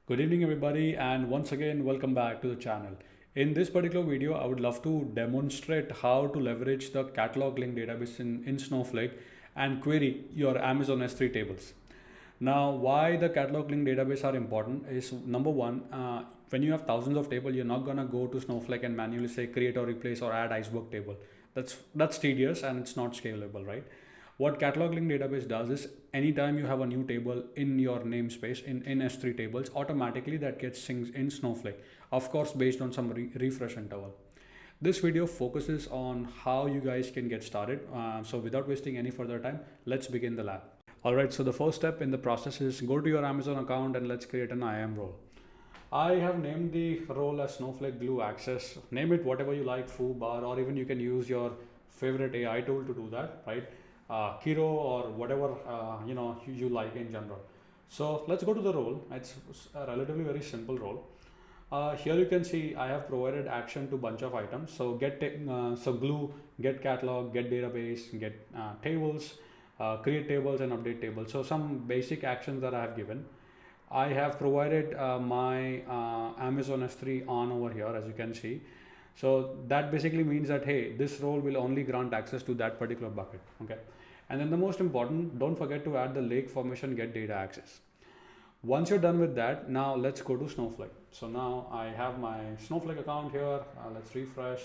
Good evening everybody, and once again welcome back to the channel. In this particular video I would love to demonstrate how to leverage the catalog link database in Snowflake and query your Amazon S3 tables. Now why the catalog link database are important is number one, when you have thousands of tables, you're not gonna go to Snowflake and manually say create or replace or add iceberg table. That's tedious and it's not scalable, right? What catalog link database does is anytime you have a new table in your namespace in S3 tables, automatically that gets synced in Snowflake, of course based on some refresh interval. This video focuses on how you guys can get started. So without wasting any further time, let's begin the lab. Alright, so the first step in the process is go to your Amazon account and let's create an IAM role. I have named the role as Snowflake Glue Access. Name it whatever you like, foo, bar, or even you can use your favorite AI tool to do that, right? Kiro or whatever you like in general. So let's go to the role. It's a relatively very simple role. Here you can see I have provided action to bunch of items. So glue, get catalog, get database, get tables, create tables and update tables. So some basic actions that I have given. I have provided my Amazon S3 on over here, as you can see. So that basically means that, hey, this role will only grant access to that particular bucket. Okay. And then the most important, don't forget to add the lake formation get data access. Once you're done with that, now let's go to Snowflake. So now I have my Snowflake account here. Let's refresh.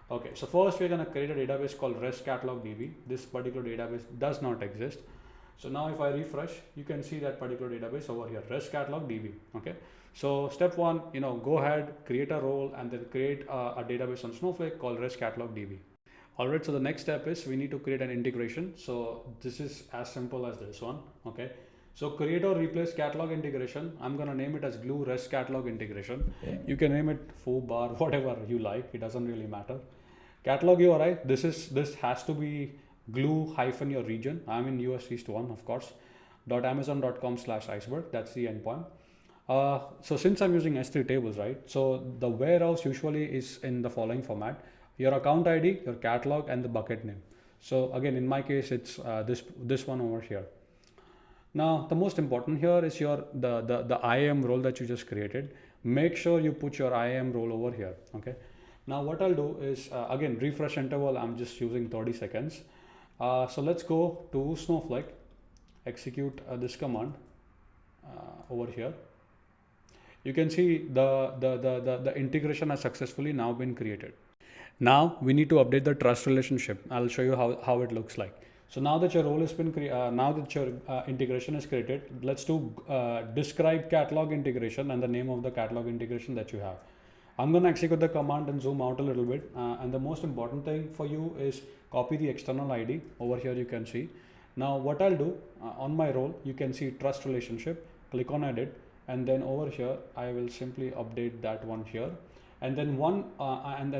Okay, so first we're going to create a database called REST catalog DB. This particular database does not exist. So now if I refresh, you can see that particular database over here, REST catalog DB. Okay. So step one, go ahead, create a role and then create a database on Snowflake called REST catalog DB. All right, so the next step is we need to create an integration. So this is as simple as this one. Okay. So create or replace catalog integration. I'm going to name it as glue REST catalog integration. You can name it foo, bar, whatever you like. It doesn't really matter. Catalog URI, this has to be glue hyphen your region. I'm in US East 1, of course, .amazon.com/iceberg. That's the endpoint. So since I'm using S3 tables, right? So the warehouse usually is in the following format: your account ID, your catalog, and the bucket name. So again, in my case, it's this one over here. Now, the most important here is the IAM role that you just created. Make sure you put your IAM role over here. Okay. Now, what I'll do is again refresh interval. I'm just using 30 seconds. So let's go to Snowflake, execute this command over here. You can see the integration has successfully now been created. Now we need to update the trust relationship. I'll show you how it looks like. So now that your role has been now that your integration is created, let's do describe catalog integration and the name of the catalog integration that you have. I'm going to execute the command and zoom out a little bit. And the most important thing for you is copy the external ID over here. You can see. Now what I'll do on my role, you can see trust relationship, click on edit. And then over here, I will simply update that one here. And then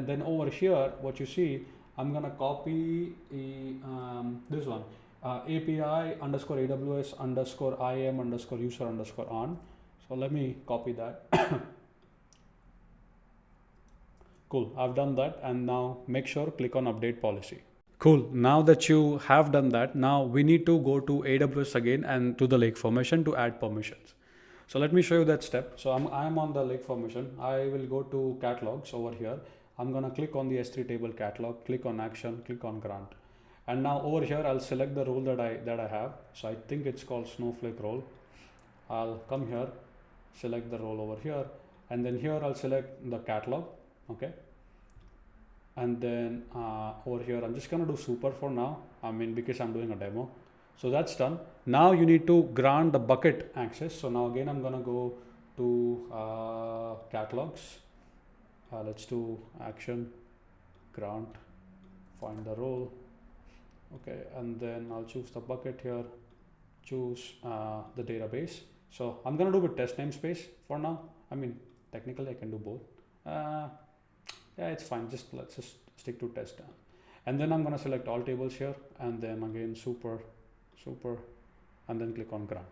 then over here, what you see, I'm gonna copy this one, API underscore AWS underscore IAM underscore user underscore on. So let me copy that. Cool, I've done that. And now make sure click on update policy. Cool, now that you have done that, now we need to go to AWS again and to the lake formation to add permissions. So let me show you that step. So I'm on the lake formation. I will go to catalogs over here. I'm going to click on the S3 table catalog, click on action, click on grant. And now over here, I'll select the role that I have. So I think it's called Snowflake role. I'll come here, select the role over here. And then here I'll select the catalog. Okay. And then over here, I'm just going to do super for now. Because I'm doing a demo. So that's done. Now you need to grant the bucket access. So now again, I'm going to go to catalogs. Let's do action, grant, find the role. Okay, and then I'll choose the bucket here, choose the database. So I'm going to do with test namespace for now. Technically I can do both. Yeah, it's fine. Let's just stick to test. And then I'm going to select all tables here and then again super, and then click on grant.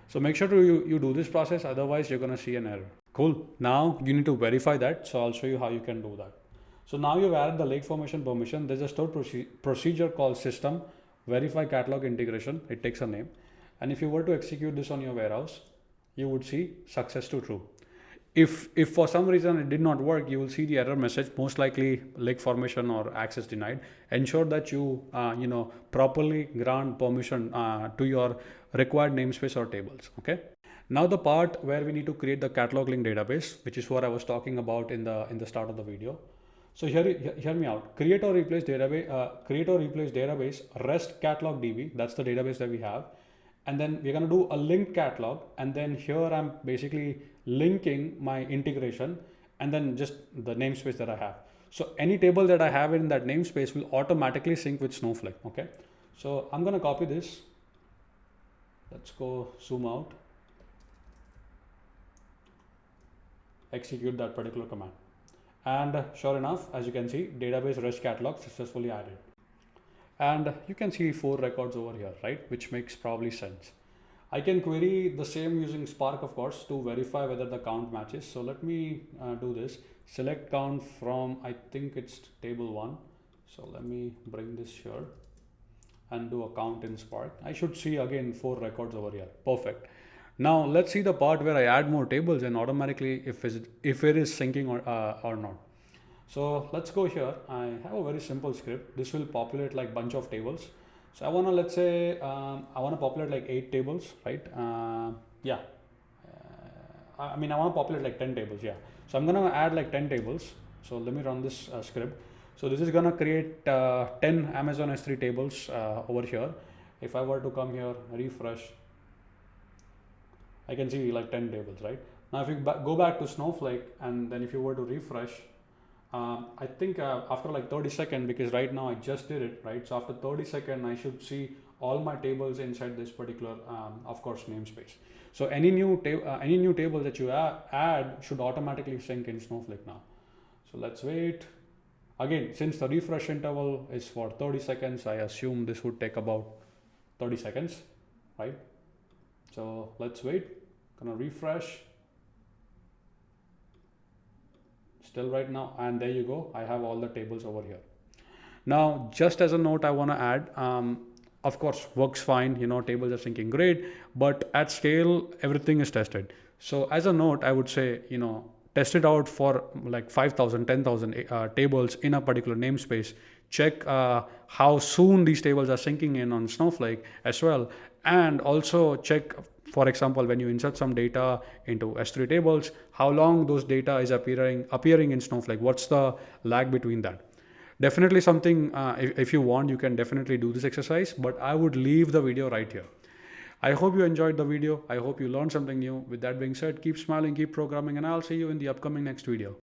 So make sure you do this process, otherwise you're going to see an error. Cool. Now you need to verify that. So I'll show you how you can do that. So now you've added the lake formation permission. There's a stored procedure called system verify catalog integration. It takes a name. And if you were to execute this on your warehouse, you would see success to true. If for some reason it did not work, you will see the error message, most likely lake formation or access denied. Ensure that you properly grant permission to your required namespace or tables. Okay. Now the part where we need to create the catalog link database, which is what I was talking about in the start of the video. So hear me out. Create or replace database. Create or replace database REST catalog DB. That's the database that we have, and then we're gonna do a linked catalog. And then here I'm basically linking my integration, and then just the namespace that I have. So any table that I have in that namespace will automatically sync with Snowflake. Okay. So I'm gonna copy this. Let's go zoom out. Execute that particular command. And sure enough, as you can see, database REST catalog successfully added. And you can see 4 records over here, right? Which makes probably sense. I can query the same using Spark, of course, to verify whether the count matches. So let me do this. Select count from, I think it's table 1. So let me bring this here and do a count in Spark. I should see again 4 records over here. Perfect. Now let's see the part where I add more tables and automatically if it is syncing or not. So let's go here. I have a very simple script. This will populate like bunch of tables. So I want to, let's say I want to populate like 8 tables, right? Yeah. I mean, I want to populate like 10 tables. Yeah. So I'm going to add like 10 tables. So let me run this script. So this is going to create 10 Amazon S3 tables over here. If I were to come here, refresh, I can see like 10 tables, right? Now if you go back to Snowflake and then if you were to refresh, I think after like 30 seconds, because right now I just did it, right? So after 30 seconds, I should see all my tables inside this particular, of course, namespace. So any new table that you add should automatically sync in Snowflake now. So let's wait. Again, since the refresh interval is for 30 seconds, I assume this would take about 30 seconds, right? So let's wait. Gonna refresh. Still right now, and there you go. I have all the tables over here. Now, just as a note, I want to add. Of course, works fine. Tables are syncing great, but at scale, everything is tested. So as a note, I would say, test it out for like 5,000, 10,000 tables in a particular namespace. Check how soon these tables are syncing in on Snowflake as well. And also check, for example, when you insert some data into S3 tables, how long those data is appearing in Snowflake. What's the lag between that? Definitely something, if you want, you can definitely do this exercise, but I would leave the video right here. I hope you enjoyed the video. I hope you learned something new. With that being said, keep smiling, keep programming, and I'll see you in the upcoming next video.